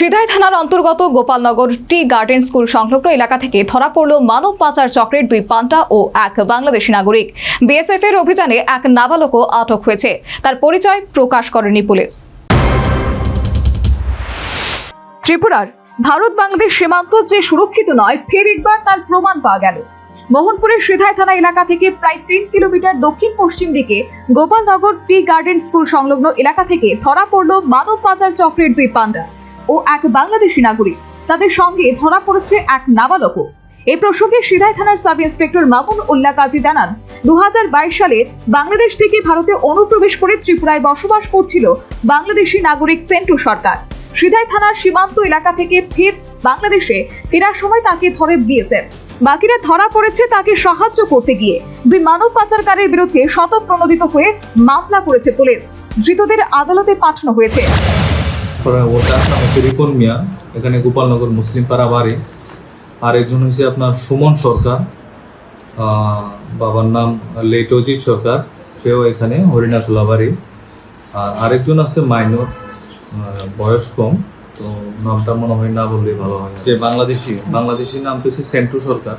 সিধাই থানার অন্তর্গত Gopalnagar tea garden school সংলগ্ন এলাকা থেকে ধরা পড়ল মানব পাচার চক্রের 2 পান্ডা ও এক বাংলাদেশি নাগরিক। বিএসএফ এর অভিযানে এক নাবালকও আটক হয়েছে। তার পরিচয় প্রকাশ করেনি পুলিশ। ত্রিপুরার ভারত বাংলাদেশ সীমান্ত যে সুরক্ষিত নয়, ফের একবার তার প্রমাণ পাওয়া গেল। মোহনপুরের সিধাই থানা এলাকা থেকে প্রায় 3 কিলোমিটার দক্ষিণ পশ্চিম দিকে গোপালনগর টি গার্ডেন স্কুল সংলগ্ন এলাকা থেকে ধরা পড়ল মানব পাচার চক্রের 2 পান্ডা ও এক বাংলাদেশি নাগরিক। তাদের সঙ্গে ধরা পড়েছে এক নাবালকও। এই প্রসঙ্গে সিধাই থানার সাব ইন্সপেক্টর মামুন উল্লাহ কাজী জানান, 2022 সালে বাংলাদেশ থেকে ভারতে অনুপ্রবেশ করে ত্রিপুরায় বসবাস করছিল বাংলাদেশি নাগরিক সেন্টু সরকার। সিধাই থানার সীমান্ত এলাকা থেকে ফের বাংলাদেশে ফেরার সময় তাকে ধরে বিএসএফ। বাকিরা ধরা পড়েছে তাকে সাহায্য করতে গিয়ে। 2 মানব পাচারকারীর বিরুদ্ধে শতপ্রণোদিত হয়ে মামলা করেছে পুলিশ। ধৃতদের আদালতে পাঠানো হয়েছে। ওটার নাম হচ্ছে রিপন মিয়া, এখানে গোপালনগর মুসলিম পাড়া বাড়ি। আর একজন হচ্ছে আপনার সুমন সরকার, বাবার নাম লেট অজিত সরকার, সেও এখানে হরিণাখোলা বাড়ি। আর আরেকজন আছে মাইনর, বয়স কম, তো নামটা মনে হয় না বললেই ভালো হয়। যে বাংলাদেশি নাম হচ্ছে সেন্টু সরকার,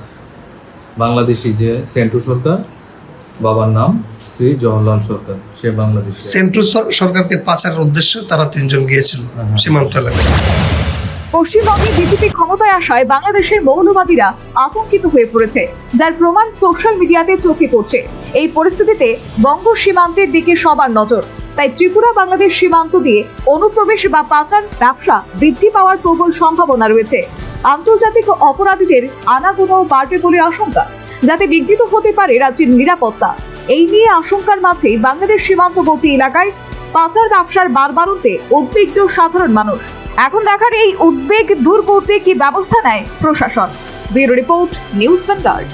বাংলাদেশি যে সেন্টু সরকার, বাবার নাম শ্রী জওহরলাল সরকার, সে বাংলাদেশি। সেন্ট্রু সরকারকে পাচারের উদ্দেশ্যে তারা 3 জন গিয়েছিল সীমান্ত এলাকায়। পশ্চিমবঙ্গে বিজেপি ক্ষমতায় আসায় বাংলাদেশের মৌলবাদীরা আতঙ্কিত হয়ে পড়েছে, যার প্রমাণ সোশ্যাল মিডিয়াতে চোখে পড়ছে। এই পরিস্থিতিতে বঙ্গ সীমান্তের দিকে সবার নজর। তাই ত্রিপুরা বাংলাদেশ সীমান্ত দিয়ে অনুপ্রবেশ বা পাচার ব্যবসা বৃদ্ধি পাওয়ার প্রবল সম্ভাবনা রয়েছে। আন্তর্জাতিক অপরাধীদের আনাগোনা বাড়বে বলে আশঙ্কা, যাতে বিঘ্নিত হতে পারে রাজ্যের নিরাপত্তা। এই নিয়ে আশঙ্কার মাঝেই বাংলাদেশ সীমান্তবর্তী এলাকায় পাচার ব্যবসার বাড়বাড়ন্তে উদ্বিগ্ন সাধারণ মানুষ। এখন দেখার এই উদ্বেগ দূর করতে কি ব্যবস্থা নেয় প্রশাসন। Bureau report, news vanguard.